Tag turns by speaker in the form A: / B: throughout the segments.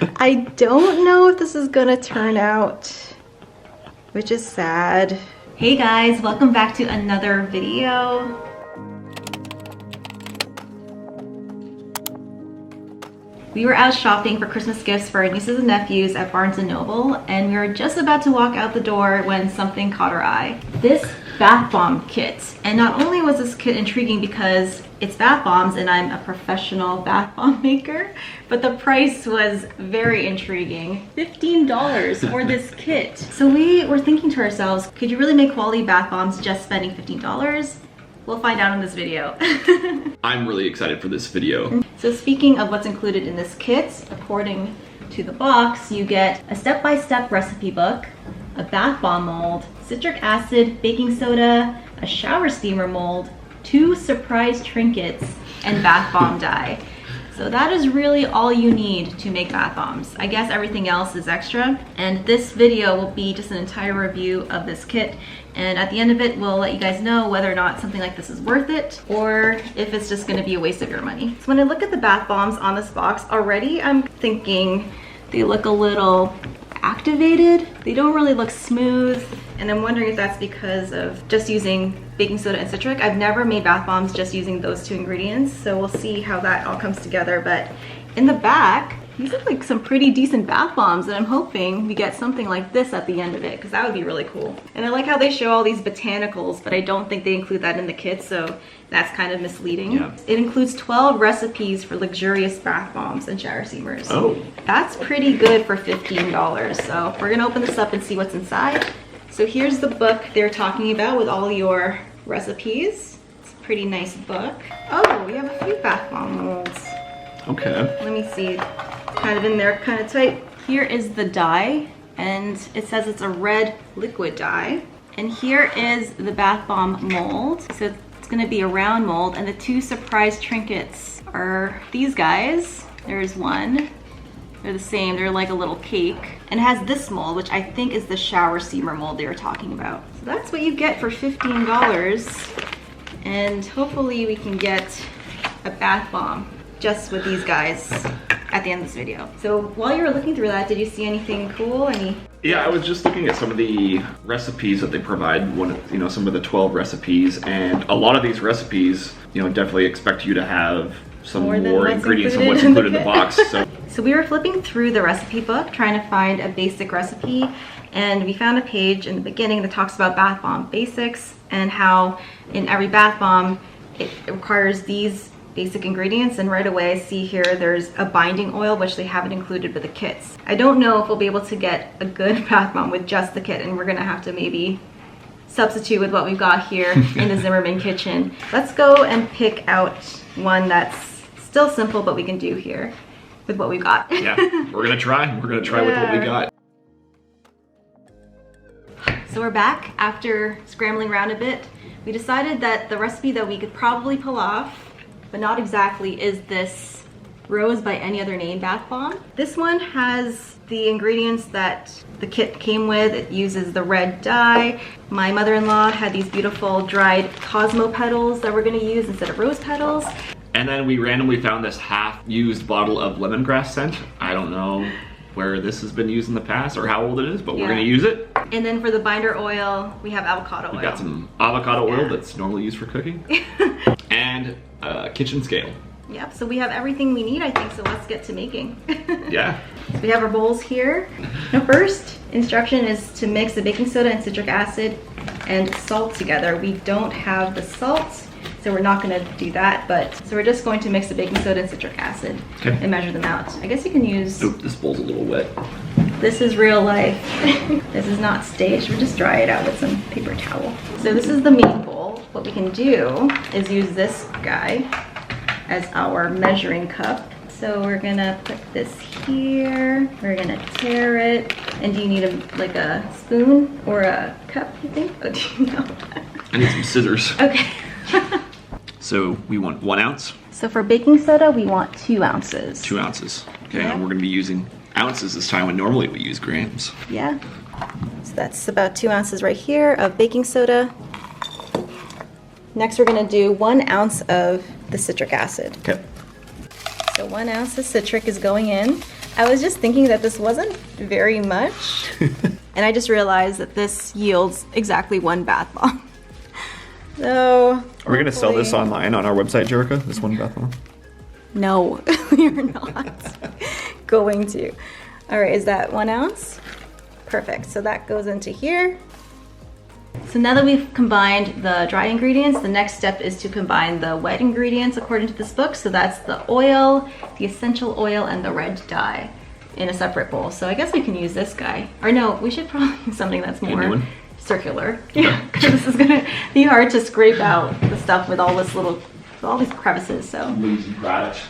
A: I don't know if this is gonna turn out, which is sad. Hey guys, welcome back to another video. We were out shopping for Christmas gifts for our nieces and nephews at Barnes & Noble, and we were just about to walk out the door when something caught our eye. This bath bomb kit. And not only was this kit intriguing because it's bath bombs and I'm a professional bath bomb maker, but the price was very intriguing. $15 for this kit. So we were thinking to ourselves, could you really make quality bath bombs just spending $15? We'll find out in this video.
B: I'm really excited for this video.
A: So speaking of what's included in this kit, according to the box, you get a step-by-step recipe book, a bath bomb mold, citric acid, baking soda, a shower steamer mold, 2 surprise trinkets, and bath bomb dye. So that is really all you need to make bath bombs. I guess everything else is extra. And this video will be just an entire review of this kit. And at the end of it, we'll let you guys know whether or not something like this is worth it or if it's just gonna be a waste of your money. So when I look at the bath bombs on this box already, I'm thinking they look a little activated. They don't really look smooth. And I'm wondering if that's because of just using baking soda and citric. I've never made bath bombs just using those 2 ingredients, so we'll see how that all comes together. But in the back, these look like some pretty decent bath bombs, and I'm hoping we get something like this at the end of it, because that would be really cool. And I like how they show all these botanicals, but I don't think they include that in the kit, so that's kind of misleading. Yeah. It includes 12 recipes for luxurious bath bombs and shower steamers.
B: Oh.
A: That's pretty good for $15. So we're gonna open this up and see what's inside. So here's the book they're talking about with all your recipes. It's a pretty nice book. Oh, we have a few bath bomb molds.
B: Okay.
A: Let me see. It's kind of in there, kind of tight. Here is the dye, and it says it's a red liquid dye. And here is the bath bomb mold. So it's gonna be a round mold, and the 2 surprise trinkets are these guys. There's one. They're the same, they're like a little cake. And it has this mold, which I think is the shower steamer mold they were talking about. So that's what you get for $15. And hopefully we can get a bath bomb just with these guys at the end of this video. So while you were looking through that, did you see anything cool?
B: Yeah, I was just looking at some of the recipes that they provide, some of the 12 recipes, and a lot of these recipes, definitely expect you to have some more ingredients than what's included in the box.
A: So we were flipping through the recipe book trying to find a basic recipe, and we found a page in the beginning that talks about bath bomb basics and how in every bath bomb it requires these basic ingredients. And right away I see here there's a binding oil, which they haven't included with the kits. I don't know if we'll be able to get a good bath bomb with just the kit, and we're gonna have to maybe substitute with what we've got here in the Zimmerman kitchen. Let's go and pick out one that's still simple, but we can do here with what we got.
B: Yeah, we're gonna try with what we got.
A: So we're back after scrambling around a bit. We decided that the recipe that we could probably pull off, but not exactly, is this Rose by Any Other Name bath bomb. This one has the ingredients that the kit came with. It uses the red dye. My mother-in-law had these beautiful dried Cosmo petals that we're gonna use instead of rose petals.
B: And then we randomly found this half-used bottle of lemongrass scent. I don't know where this has been used in the past or how old it is, but we're gonna use it.
A: And then for the binder oil, we have avocado oil.
B: We got some avocado oil that's normally used for cooking. And a kitchen scale.
A: Yep, so we have everything we need, I think, so let's get to making.
B: Yeah.
A: So we have our bowls here. Now first, instruction is to mix the baking soda and citric acid and salt together. We don't have the salt, so we're not gonna do that, so we're just going to mix the baking soda and citric acid and measure them out. I guess you can use...
B: Oop, this bowl's a little wet.
A: This is real life. This is not staged. We'll just dry it out with some paper towel. So this is the main bowl. What we can do is use this guy as our measuring cup. So we're gonna put this here. We're gonna tare it. And do you need a spoon or a cup, you think? Oh, do you know?
B: I need some scissors.
A: Okay.
B: So we want 1 ounce.
A: So for baking soda, we want 2 ounces.
B: 2 ounces. Okay, and we're gonna be using ounces this time when normally we use grams.
A: Yeah. So that's about 2 ounces right here of baking soda. Next, we're gonna do 1 ounce of the citric acid.
B: Okay.
A: So 1 ounce of citric is going in. I was just thinking that this wasn't very much. And I just realized that this yields exactly 1 bath bomb. So,
B: are we gonna sell this online on our website, Jerica? This 1 bath bomb?
A: No, you're not going to. All right, is that 1 ounce? Perfect, so that goes into here. So now that we've combined the dry ingredients, the next step is to combine the wet ingredients according to this book. So that's the oil, the essential oil, and the red dye in a separate bowl. So I guess we can use this guy. Or no, we should probably use something that's more circular. Yeah, because this is gonna be hard to scrape out the stuff with all this little, all these crevices. So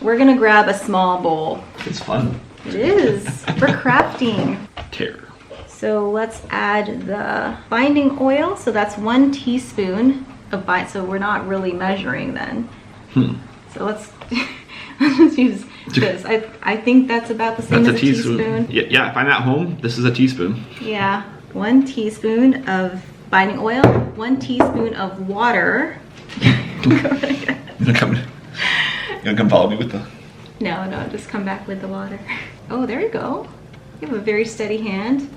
A: we're gonna grab a small bowl.
B: It's fun.
A: It is. We're crafting.
B: Terror.
A: So let's add the binding oil. So that's 1 teaspoon of bind. So we're not really measuring then. So let's just use this. I think that's about the same as a teaspoon.
B: Yeah, if I'm at home, this is a teaspoon.
A: Yeah, 1 teaspoon of binding oil, 1 teaspoon of water.
B: You gonna come follow me with the...
A: No, just come back with the water. Oh, there you go. You have a very steady hand.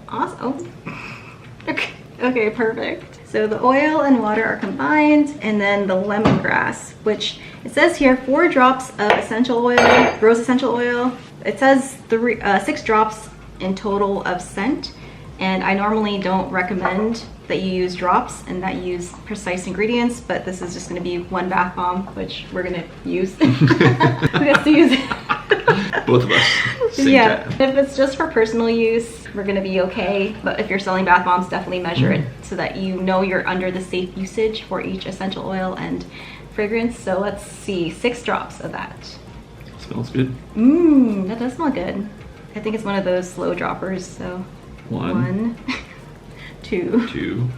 A: Awesome. Oh. Okay, perfect. So the oil and water are combined, and then the lemongrass, which it says here 4 drops of essential oil, rose essential oil. It says 6 drops in total of scent, and I normally don't recommend that you use drops and that you use precise ingredients, but this is just going to be 1 bath bomb, which we're going to use. We have to use it.
B: Both of us.
A: Yeah, if it's just for personal use, we're gonna be okay. But if you're selling bath bombs, definitely measure it so that you know you're under the safe usage for each essential oil and fragrance. So let's see, 6 drops of that.
B: Smells good.
A: That does smell good. I think it's one of those slow droppers. So 1, 2.
B: 2.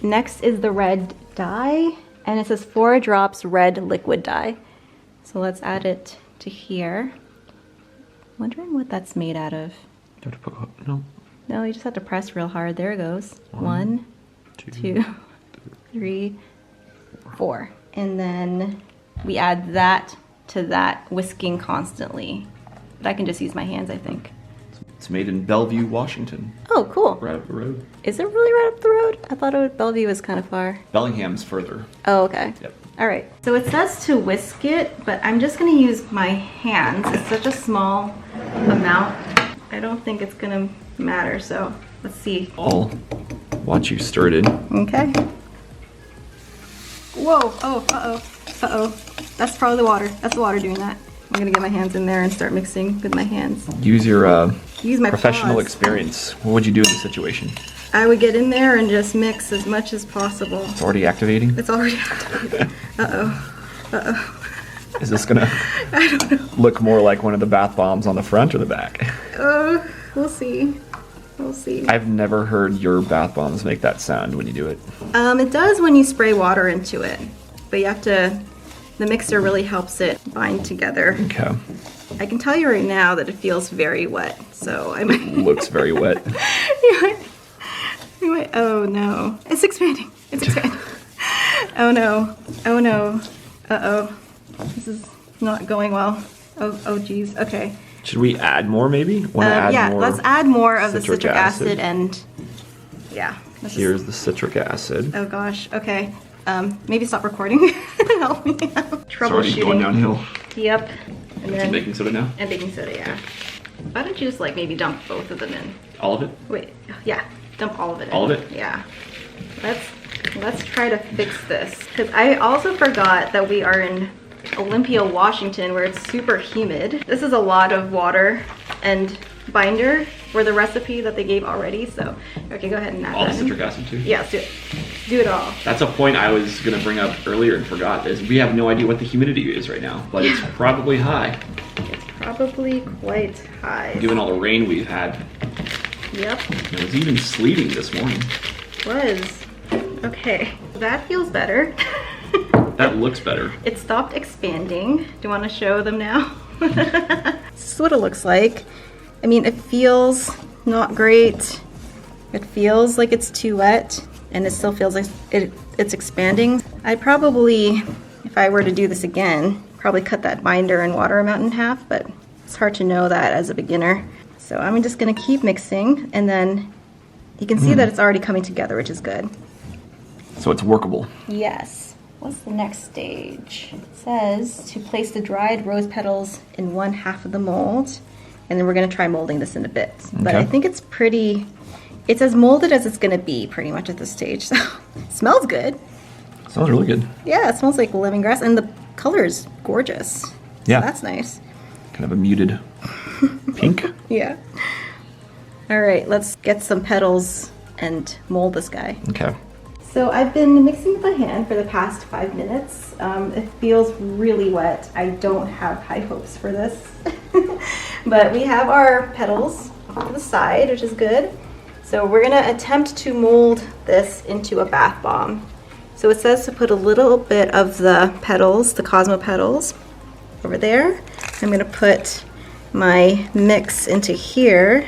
A: Next is the red dye, and it says 4 drops red liquid dye. So let's add it to here. Wondering what that's made out of.
B: Do you have to put, no.
A: No, you just have to press real hard. There it goes. 1, 2, 3, 4. And then we add that to that, whisking constantly. But I can just use my hands, I think.
B: It's made in Bellevue, Washington.
A: Oh, cool.
B: Right up the road.
A: Is it really right up the road? I thought Bellevue was kind of far.
B: Bellingham's further.
A: Oh, okay.
B: Yep.
A: All right, so it says to whisk it, but I'm just gonna use my hands. It's such a small amount. I don't think it's gonna matter, so let's see.
B: I'll watch you stir it in.
A: Okay. Whoa, oh, uh-oh. That's probably the water. That's the water doing that. I'm gonna get my hands in there and start mixing with my hands.
B: Use your
A: use my
B: professional
A: paws.
B: experience. What would you do in this situation?
A: I would get in there and just mix as much as possible.
B: It's already activating?
A: It's already activated. Uh-oh.
B: Is this gonna
A: I don't know.
B: look more like one of the bath bombs on the front or the back?
A: We'll see. We'll see.
B: I've never heard your bath bombs make that sound when you do it.
A: It does when you spray water into it, but you have to, the mixer really helps it bind together.
B: Okay.
A: I can tell you right now that it feels very wet, so I might...
B: Looks very wet.
A: Oh no. It's expanding. It's expanding. Oh no. Oh no. Uh-oh. This is not going well. Oh geez. Okay.
B: Should we add more maybe? Wanna add
A: yeah,
B: more
A: let's add more of the citric acid and yeah.
B: Here's the citric acid.
A: Oh gosh. Okay. Maybe stop recording. Help me out.
B: It's already going downhill.
A: Yep. And then
B: baking soda now?
A: And baking soda, yeah. Why don't you just like maybe dump both of them in?
B: All of it?
A: Wait, yeah. Dump all of it in.
B: All of it?
A: Yeah. Let's try to fix this. Because I also forgot that we are in Olympia, Washington, where it's super humid. This is a lot of water and binder for the recipe that they gave already. So, okay, go ahead and add
B: all
A: that
B: the citric acid too?
A: Yeah, let's do it. Do it all.
B: That's a point I was going to bring up earlier and forgot, is we have no idea what the humidity is right now, but it's probably high.
A: It's probably quite high.
B: Given all the rain we've had.
A: Yep.
B: It was even sleeting this morning.
A: Was. Okay, that feels better.
B: That looks better.
A: It stopped expanding. Do you want to show them now? This is what it looks like. I mean, it feels not great. It feels like it's too wet, and it still feels like it's expanding. I'd probably, if I were to do this again, probably cut that binder and water amount in half, but it's hard to know that as a beginner. So I'm just gonna keep mixing, and then you can see that it's already coming together, which is good.
B: So it's workable.
A: Yes. What's the next stage? It says to place the dried rose petals in 1/2 of the mold, and then we're gonna try molding this in a bit. But I think it's as molded as it's gonna be pretty much at this stage. So it smells good.
B: Smells really good.
A: Yeah, it smells like lemongrass, and the color is gorgeous.
B: Yeah.
A: So that's nice.
B: Kind of a muted pink.
A: Yeah. All right, let's get some petals and mold this guy.
B: Okay.
A: So I've been mixing by hand for the past 5 minutes. It feels really wet. I don't have high hopes for this. But we have our petals off to the side, which is good. So we're gonna attempt to mold this into a bath bomb. So it says to put a little bit of the petals, the Cosmo petals, over there. I'm gonna put my mix into here,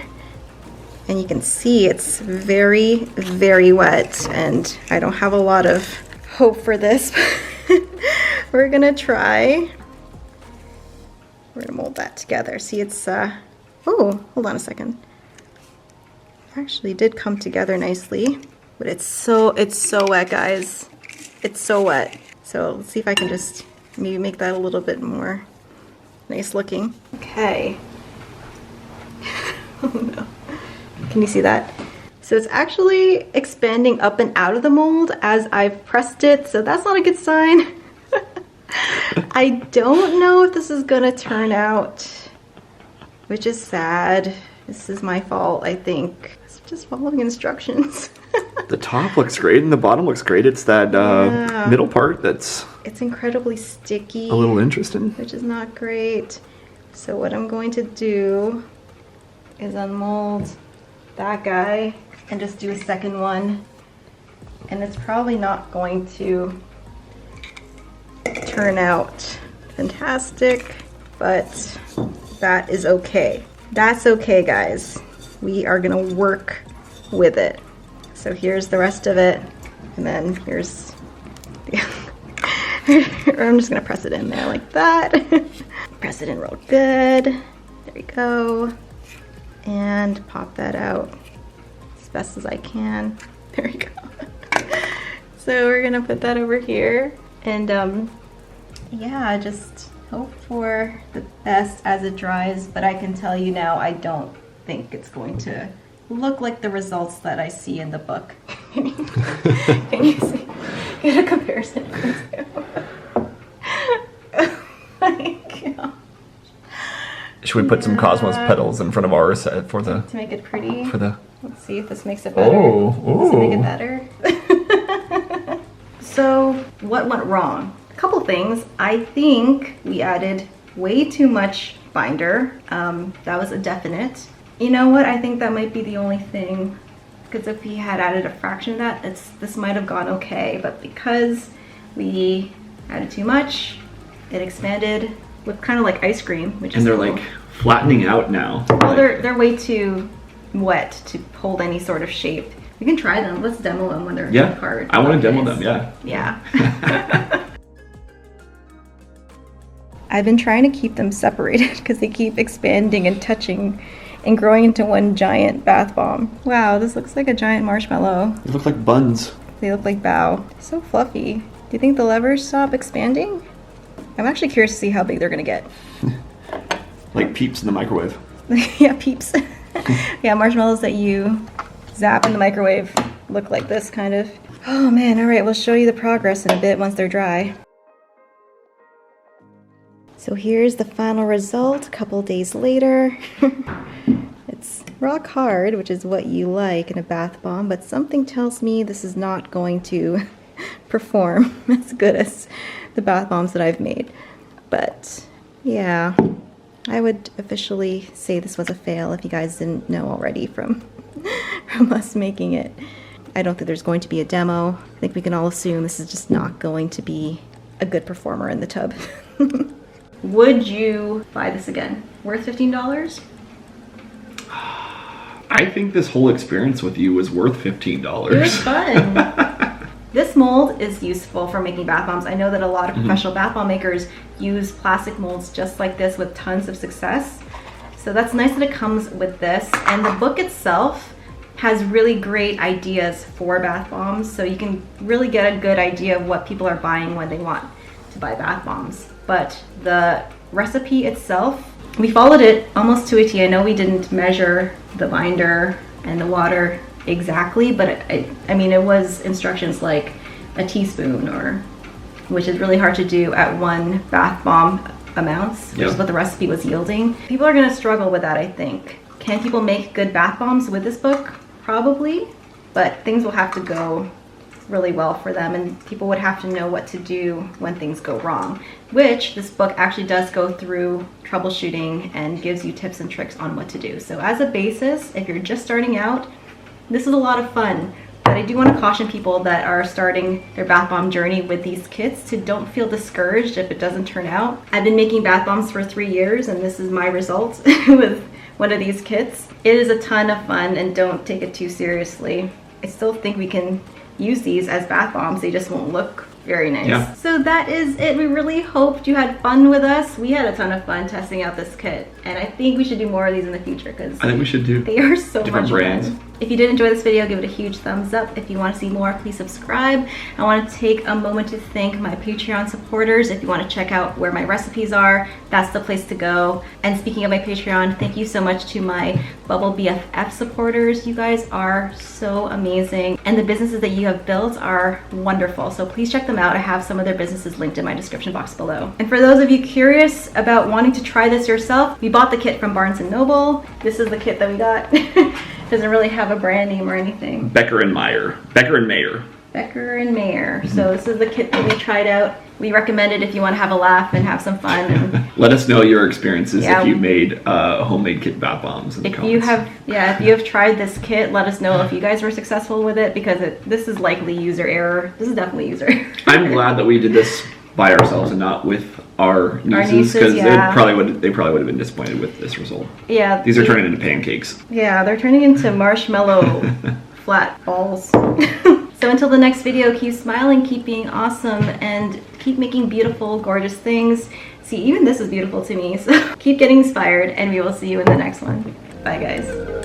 A: and you can see it's very, very wet, and I don't have a lot of hope for this. We're gonna try. We're gonna mold that together. See, it's, oh, hold on a second. It actually did come together nicely, but it's so wet, guys. It's so wet. So let's see if I can just maybe make that a little bit more nice looking. Okay. Oh no. Can you see that? So it's actually expanding up and out of the mold as I've pressed it, so that's not a good sign. I don't know if this is gonna turn out, which is sad. This is my fault, I think. It's just following instructions.
B: The top looks great and the bottom looks great. It's that middle part that's...
A: It's incredibly sticky.
B: A little interesting.
A: Which is not great. So what I'm going to do is unmold that guy and just do a second one. And it's probably not going to turn out fantastic, but that is okay. That's okay, guys. We are gonna work with it. So here's the rest of it, and then here's the I'm just gonna press it in there like that. Press it in real good. There we go. And pop that out as best as I can. There we go. So we're gonna put that over here, and yeah, just hope for the best as it dries, but I can tell you now, I don't think it's going to look like the results that I see in the book. Can you see? Get a comparison. Oh my gosh.
B: Should we put some Cosmos petals in front of ours for the...
A: To make it pretty?
B: For the...
A: Let's see if this makes it better.
B: Oh,
A: does it make it better? So, what went wrong? A couple things. I think we added way too much binder. That was a definite. You know what? I think that might be the only thing, because if we had added a fraction of that, this might have gone okay. But because we added too much, it expanded, looked kind of like ice cream, which is
B: and they're
A: cool.
B: like flattening out now.
A: Well, they're way too wet to hold any sort of shape. We can try them. Let's demo them when they're hard.
B: I want to demo them. Yeah.
A: Yeah. I've been trying to keep them separated because they keep expanding and touching and growing into one giant bath bomb. Wow, this looks like a giant marshmallow.
B: They look like buns.
A: They look like bao. So fluffy. Do you think the levers stop expanding? I'm actually curious to see how big they're gonna get.
B: Like Peeps in the microwave.
A: Yeah, Peeps. Yeah, marshmallows that you zap in the microwave look like this, kind of. Oh man, all right, we'll show you the progress in a bit once they're dry. So here's the final result a couple days later. It's rock hard, which is what you like in a bath bomb, but something tells me this is not going to perform as good as the bath bombs that I've made. But yeah, I would officially say this was a fail if you guys didn't know already from us making it. I don't think there's going to be a demo. I think we can all assume this is just not going to be a good performer in the tub. Would you buy this again? Worth $15?
B: I think this whole experience with you was worth $15.
A: It was fun. This mold is useful for making bath bombs. I know that a lot of professional bath bomb makers use plastic molds just like this with tons of success. So that's nice that it comes with this. And the book itself has really great ideas for bath bombs, so you can really get a good idea of what people are buying when they want to buy bath bombs. But the recipe itself, we followed it almost to a T. I know we didn't measure the binder and the water exactly, but I mean, it was instructions like a teaspoon, or which is really hard to do at 1 bath bomb amounts, which is what the recipe was yielding. People are going to struggle with that, I think. Can people make good bath bombs with this book? Probably, but things will have to go really well for them, and people would have to know what to do when things go wrong, which this book actually does go through troubleshooting and gives you tips and tricks on what to do. So as a basis, if you're just starting out, this is a lot of fun. But I do want to caution people that are starting their bath bomb journey with these kits to don't feel discouraged if it doesn't turn out. I've been making bath bombs for 3 years, and this is my result with one of these kits. It is a ton of fun, and don't take it too seriously. I still think we can use these as bath bombs, they just won't look very nice. Yeah. So that is it. We really hoped you had fun with us. We had a ton of fun testing out this kit, and I think we should do more of these in the future because
B: I think we should do.
A: They are so
B: different
A: much
B: brands.
A: fun. If you did enjoy this video, give it a huge thumbs up. If you want to see more, please subscribe. I want to take a moment to thank my Patreon supporters. If you want to check out where my recipes are, that's the place to go. And speaking of my Patreon, thank you so much to my Bubble BFF supporters. You guys are so amazing, and the businesses that you have built are wonderful. So please check them out. I have some of their businesses linked in my description box below. And for those of you curious about wanting to try this yourself, we bought the kit from Barnes & Noble. This is the kit that we got. Doesn't really have a brand name or anything.
B: Becker and Mayer. Becker and Mayer.
A: Becker and Mayer. So this is the kit that we tried out. We recommend it if you want to have a laugh and have some fun. And
B: let us know your experiences if you made homemade kit bath bombs in the comments.
A: If you have tried this kit, let us know if you guys were successful with it, because this is likely user error. This is definitely user error.
B: I'm glad that we did this by ourselves and not with our nieces, because they probably would have been disappointed with this result.
A: Yeah.
B: These are turning into pancakes.
A: Yeah, they're turning into marshmallow flat balls. So until the next video, keep smiling, keep being awesome, and keep making beautiful, gorgeous things. See, even this is beautiful to me. So keep getting inspired, and we will see you in the next one. Bye, guys.